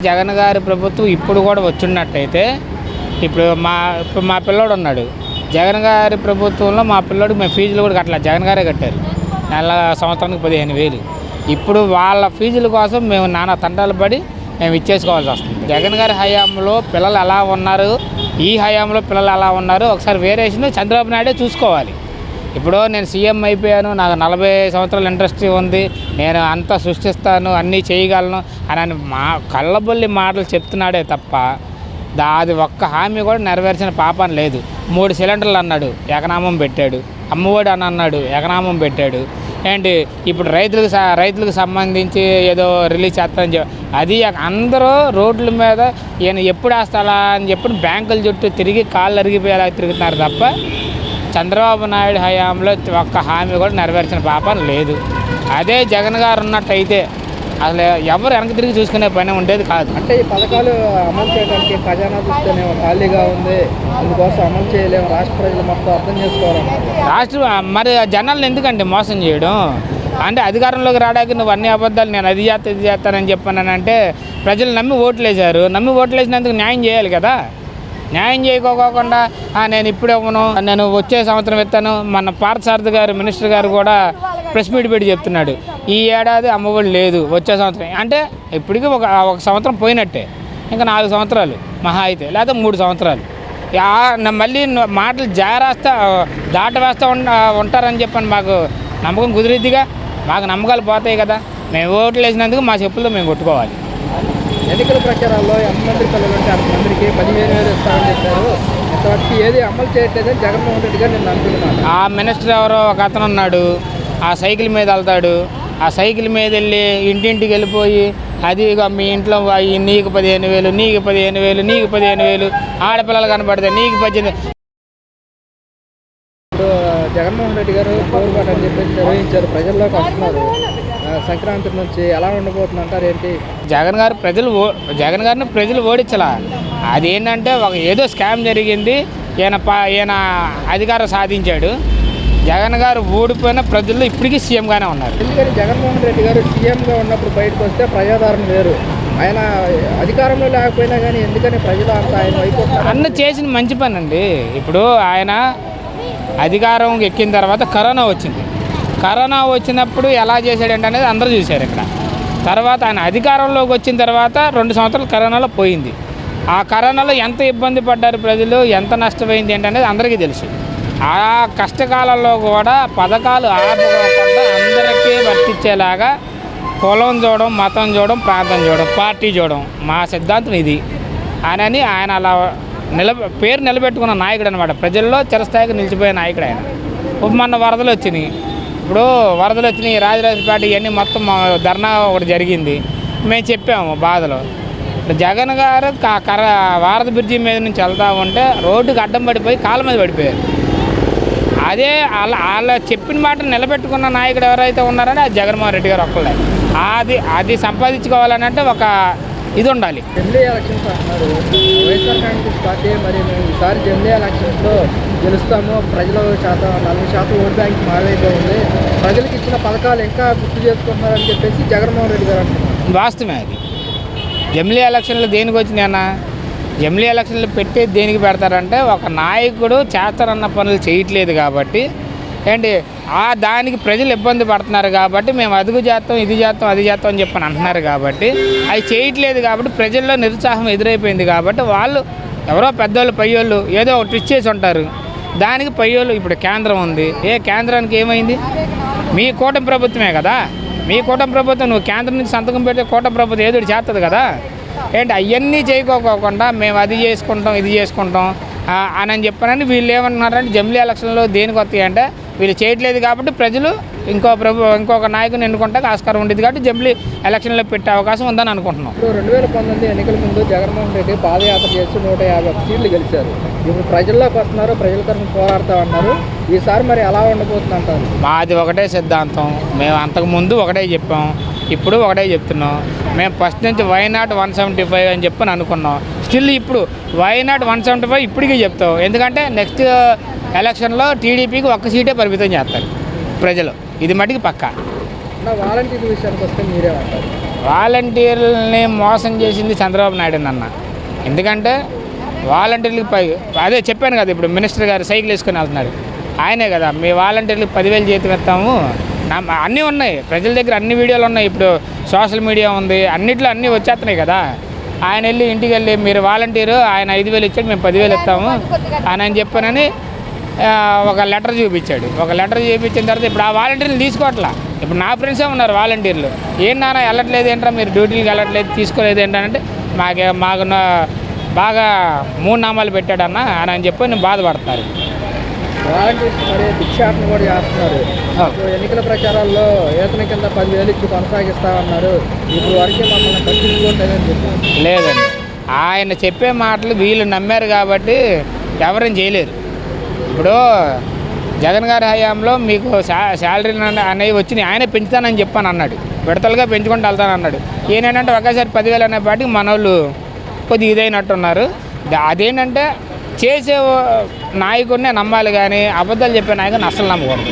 జగన్ గారి ప్రభుత్వం ఇప్పుడు కూడా వచ్చినట్టయితే ఇప్పుడు మా పిల్లోడు ఉన్నాడు. జగన్ గారి ప్రభుత్వంలో మా పిల్లోడికి మేము ఫీజులు కూడా కట్టలేదు, జగన్ గారే కట్టారు. సంవత్సరానికి 15,000. ఇప్పుడు వాళ్ళ ఫీజుల కోసం మేము నానా తంటాలు పడి మేము ఇచ్చేసుకోవాల్సి వస్తుంది. జగన్ గారి హయాంలో పిల్లలు ఎలా ఉన్నారు, ఈ హయాంలో పిల్లలు ఎలా ఉన్నారు ఒకసారి వేరియేషన్ చంద్రబాబు నాయుడే చూసుకోవాలి. ఇప్పుడు నేను సీఎం అయిపోయాను, నాకు 40 సంవత్సరాల ఇండస్ట్రీ ఉంది, నేను అంతా సృష్టిస్తాను, అన్నీ చేయగలను అని మా కళ్ళబొల్లి మాటలు చెప్తున్నాడే తప్ప అది ఒక్క హామీ కూడా నెరవేర్చిన పాపం లేదు. 3 సిలిండర్లు అన్నాడు, ఎకనామం పెట్టాడు. అమ్మఒడి అని అన్నాడు, ఎకనామం పెట్టాడు. ఏంటి ఇప్పుడు రైతులకు సంబంధించి ఏదో రిలీజ్ చేస్తానని చెప్పి అది అందరూ రోడ్ల మీద ఈయన ఎప్పుడు వేస్తాలా అని చెప్పి బ్యాంకుల చుట్టూ తిరిగి కాళ్ళు అరిగిపోయేలా తిరుగుతున్నారు తప్ప చంద్రబాబు నాయుడు హయాంలో ఒక్క హామీ కూడా నెరవేర్చిన పాపం లేదు. అదే జగన్ గారు ఉన్నట్టయితే అసలు ఎవరు వెనక్కి తిరిగి చూసుకునే పని ఉండేది కాదు. అంటే ఈ పథకాలు అమలు చేయడానికి ఖజానా చూస్తేనే ఖాళీగా ఉంది, అందుకోసం అమలు చేయలేము, రాష్ట్ర ప్రజలు మొత్తం అర్థం చేసుకోవాలి. మరి జనాలను ఎందుకంటే మోసం చేయడం అంటే అధికారంలోకి రావడానికి నువ్వు అన్ని అబద్ధాలు నేను అది చేస్తా ఇది చేస్తానని చెప్పానంటే ప్రజలు నమ్మి ఓట్లు వేశారు. నమ్మి ఓట్లు వేసినందుకు న్యాయం చేయాలి కదా. న్యాయం చేయకోకుండా నేను ఇప్పుడు ఇవ్వను, నేను వచ్చే సంవత్సరం ఇస్తాను. మన పార్థసారథి గారు మినిస్టర్ గారు కూడా ప్రెస్ మీట్ పెట్టి చెప్తున్నాడు, ఈ ఏడాది అమ్మఒడి లేదు, వచ్చే సంవత్సరం. అంటే ఇప్పటికీ ఒక సంవత్సరం పోయినట్టే, ఇంకా 4 సంవత్సరాలు మహా అయితే, లేకపోతే 3 సంవత్సరాలు. మళ్ళీ మాటలు దాట వేస్తూ ఉంటారని చెప్పని మాకు నమ్మకం కుదిరిద్దిగా. మాకు నమ్మకాలు పోతాయి కదా. మేము ఓట్లు వేసినందుకు మా చెప్పుల్లో మేము కొట్టుకోవాలి. ఎన్నికల ప్రచారాల్లో ఎంతమంది పిల్లలు ఉంటే అంతమందికి 15,000 ఇస్తామని చెప్పారు. ఇంతవరకు ఏది అమలు చేయట్లేదని జగన్మోహన్ రెడ్డి గారు నేను అనుకుంటున్నాను. ఆ మినిస్టర్ ఎవరో ఒక అతను ఉన్నాడు, ఆ సైకిల్ మీద వెళ్తాడు. ఆ సైకిల్ మీద వెళ్ళి ఇంటింటికి వెళ్ళిపోయి అది మీ ఇంట్లో నీకు 15,000, నీకు 15,000, నీకు 15,000, ఆడపిల్లలు కనపడితే నీకు 18,000. ఇప్పుడు జగన్మోహన్ రెడ్డి గారు కోరుబాటు అని చెప్పేసి నిర్వహించారు, ప్రజల్లోకి వస్తున్నారు. సంక్రాంతి నుంచి ఎలా ఉండబోతుంది అంటారు ఏంటి? జగన్ గారిని ప్రజలు ఓడించలా. అదేంటంటే ఏదో స్కామ్ జరిగింది, ఈయన అధికారం సాధించాడు. జగన్ గారు ఓడిపోయిన ప్రజల్లో ఇప్పటికీ సీఎంగానే ఉన్నారు. ఎందుకని జగన్మోహన్ రెడ్డి గారు సీఎంగా ఉన్నప్పుడు బయటకు వస్తే ప్రజాదరణ వేరు, ఆయన అధికారంలో లేకపోయినా కానీ ఎందుకని ప్రజలు అంతా ఆయన వైపు అన్న చేసిన మంచి పని అండి. ఇప్పుడు ఆయన అధికారం ఎక్కిన తర్వాత కరోనా వచ్చింది. కరోనా వచ్చినప్పుడు ఎలా చేశాడంటే అనేది అందరూ చూశారు ఇక్కడ. తర్వాత ఆయన అధికారంలోకి వచ్చిన తర్వాత 2 సంవత్సరాలు కరోనాలో పోయింది. ఆ కరోనాలో ఎంత ఇబ్బంది పడ్డారు ప్రజలు, ఎంత నష్టమైంది ఏంటనేది అందరికీ తెలుసు. ఆ కష్టకాలంలో కూడా పథకాలు ఆపకుండా అందరికీ వర్తించేలాగా కులం చూడడం, మతం చూడడం, ప్రాంతం చూడడం, పార్టీ చూడడం మా సిద్ధాంతం ఇది అని ఆయన అలా పేరు నిలబెట్టుకున్న నాయకుడు అనమాట. ప్రజల్లో చిరస్థాయిగా నిలిచిపోయే నాయకుడు ఆయన. మొన్న వరదలు వచ్చినాయి. ఇప్పుడు వరదలు వచ్చినాయి, రాజరాజపేట ఇవన్నీ మొత్తం ధర్నా ఒకటి జరిగింది. మేము చెప్పాము బాధలో. జగన్ గారు వారధి బ్రిడ్జి మీద నుంచి వెళ్తూ ఉంటే రోడ్డుకి అడ్డం పడిపోయి కాళ్ళ మీద పడిపోయారు. అదే వాళ్ళ చెప్పిన మాట నిలబెట్టుకున్న నాయకుడు ఎవరైతే ఉన్నారని అది జగన్మోహన్ రెడ్డి గారు ఒక్కళ్ళే. అది సంపాదించుకోవాలని అంటే ఒక ఇది ఉండాలి. జమిలీ ఎలక్షన్స్ అంటున్నారు, వైఎస్ఆర్ కాంగ్రెస్ పార్టీ మరి మేము ఈసారి జమిలీ ఎలక్షన్స్లో గెలుస్తాము, ప్రజల శాతం 40% ఓట్ బ్యాంక్ మారైపోయింది, ప్రజలకు ఇచ్చిన పథకాలు ఇంకా గుర్తు చేసుకుంటున్నారని చెప్పేసి జగన్మోహన్ రెడ్డి గారు అంటున్నారు. వాస్తవమే అది. జమిలీ ఎలక్షన్లు దేనికి వచ్చినాయన్నా? జమిలీ ఎలక్షన్లు పెట్టేది దేనికి పెడతారంటే ఒక నాయకుడు చేస్తారన్న పనులు చేయట్లేదు కాబట్టి ఏంటి దానికి ప్రజలు ఇబ్బంది పడుతున్నారు కాబట్టి మేము అదుగు చేస్తాం, ఇది చేస్తాం, అది చేస్తాం అని చెప్పని అంటున్నారు కాబట్టి అవి చేయట్లేదు కాబట్టి ప్రజల్లో నిరుత్సాహం ఎదురైపోయింది కాబట్టి వాళ్ళు ఎవరో పెద్దోళ్ళు పయ్యోళ్ళు ఏదో ఒకటి ఇచ్చేసి ఉంటారు. దానికి పయ్యోళ్ళు ఇప్పుడు కేంద్రం ఉంది. కేంద్రానికి ఏమైంది? మీ కూటమి ప్రభుత్వమే కదా. మీ కూటమి ప్రభుత్వం నువ్వు కేంద్రం నుంచి సంతకం పెడితే కూటమి ప్రభుత్వం ఏదో చేస్తుంది కదా. అవన్నీ చేయకోకుండా మేము అది చేసుకుంటాం, ఇది చేసుకుంటాం అని చెప్పానని వీళ్ళు ఏమంటున్నారంటే జమిలీ ఎలక్షన్లో దేనికి వస్తాయి అంటే వీళ్ళు చేయట్లేదు కాబట్టి ప్రజలు ఇంకొక నాయకుని ఎన్నుకుంటే ఆస్కారం ఉండేది కాబట్టి జమిలీ ఎలక్షన్లో పెట్టే అవకాశం ఉందని అనుకుంటున్నాం. ఇప్పుడు 2019 ఎన్నికల ముందు జగన్మోహన్ రెడ్డి పాదయాత్ర చేసి 151 సీట్లు గెలిచారు. ఇప్పుడు ప్రజల్లోకి వస్తున్నారు, ప్రజల తరఫున పోరాడుతూ ఉన్నారు. ఈసారి మరి ఎలా ఉండబోతుంది అంటారు? మాది ఒకటే సిద్ధాంతం. మేము అంతకుముందు ఒకటే చెప్పాం, ఇప్పుడు ఒకటే చెప్తున్నాం. మేము ఫస్ట్ నుంచి వైనాట్ 175 అని చెప్పని అనుకున్నాం. స్టిల్ ఇప్పుడు వైనాట్ 175 ఇప్పటికీ చెప్తాం. ఎందుకంటే నెక్స్ట్ ఎలక్షన్లో టీడీపీకి 1 సీటే పరిమితం చేస్తారు ప్రజలు. ఇది మటుకు పక్కా. వాలంటీర్ విషయానికి వస్తే మీరేమంటారు? వాలంటీర్లని మోసం చేసింది చంద్రబాబు నాయుడు అన్న. ఎందుకంటే వాలంటీర్లకు అదే చెప్పాను కదా, ఇప్పుడు మినిస్టర్ గారు సైకిల్ వేసుకొని వెళ్తున్నారు, ఆయనే కదా మీ వాలంటీర్లకు 10,000 జీతం ఇస్తాము. అన్నీ ఉన్నాయి ప్రజల దగ్గర, అన్ని వీడియోలు ఉన్నాయి, ఇప్పుడు సోషల్ మీడియా ఉంది, అన్నిట్లో అన్నీ వచ్చేస్తున్నాయి కదా. ఆయన వెళ్ళి ఇంటికి వెళ్ళి మీరు వాలంటీరు, ఆయన 5,000 ఇచ్చాడు, మేము 10,000 ఇస్తాము అని చెప్పానని ఒక లెటర్ చూపించాడు. ఒక లెటర్ చూపించిన తర్వాత ఇప్పుడు ఆ వాలంటీర్లు తీసుకోవట్లా. ఇప్పుడు నా ఫ్రెండ్సే ఉన్నారు వాలంటీర్లు, ఏంటన్నా వెళ్ళట్లేదు ఏంట్రా, మీరు డ్యూటీలకు వెళ్ళట్లేదు, తీసుకోలేదు ఏంటంటే మాకు బాగా 3 నామాలు పెట్టాడన్న అని చెప్పి నేను బాధపడుతున్నారు. వాలంటీర్స్ మరి భిక్షాటన కూడా చేస్తున్నారు. ఇప్పుడు ఎన్నికల ప్రచారాల్లో ఏతన కింద 10,000 ఇచ్చి కొనసాగిస్తామన్నారు. ఇప్పుడు వరకే మమ్మల్ని పట్టించుకోవట్లేదని చెప్పారు. లేదండి, ఆయన చెప్పే మాటలు వీళ్ళు నమ్మారు కాబట్టి ఎవరేం చేయలేరు. ఇప్పుడు జగన్ గారి హయాంలో మీకు శాలరీ అనేవి వచ్చినాయి, ఆయనే పెంచుతానని చెప్పాను అన్నాడు, విడతలుగా పెంచుకుంటూ వెళ్తానన్నాడు. ఏంటంటే ఒకేసారి 10,000 అనేపాటికి మన వాళ్ళు కొద్దిగా ఇదైనట్టున్నారు. అదేంటంటే చేసే నాయకుడినే నమ్మాలి కానీ అబద్ధాలు చెప్పే నాయకుడిని అస్సలు నమ్మకూడదు.